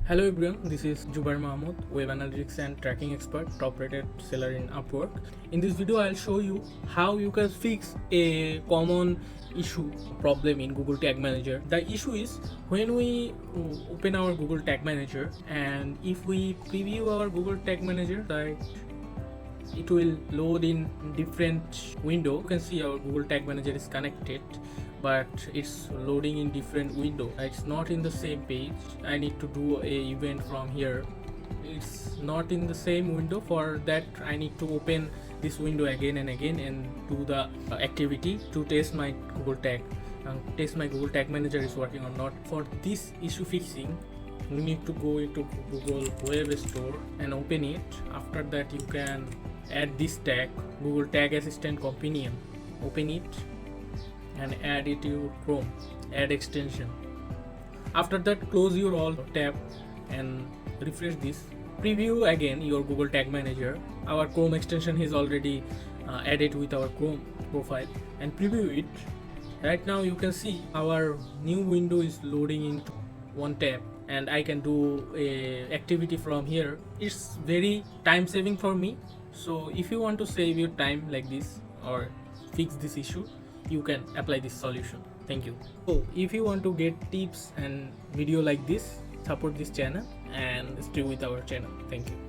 Hello everyone, this is Jobair Mahmud, web analytics and tracking expert, top rated seller in Upwork. In this video, I'll show you how you can fix a common issue problem in Google Tag Manager. The issue is when we open our Google Tag Manager and if we preview our Google Tag Manager, it will load in different window. You can see our Google Tag Manager is connected, but it's loading in different window. It's not in the same page. I need to do a event from here. It's not in the same window. For that I need to open this window again and again and do the activity to test my Google Tag test my Google Tag Manager is working or not. For this issue fixing, you need to go into Google Web Store and open it. After that you can add this tag, Google Tag Assistant Companion. Open it and add it to your Chrome, add extension. After that, close your all tab and refresh this. Preview again your Google Tag Manager. Our Chrome extension is already added with our Chrome profile, and preview it. Right now you can see our new window is loading into one tab and I can do a activity from here. It's very time saving for me. So if you want to save your time like this or fix this issue, you can apply this solution. Thank you. So if you want to get tips and video like this, support this channel and stay with our channel. Thank you.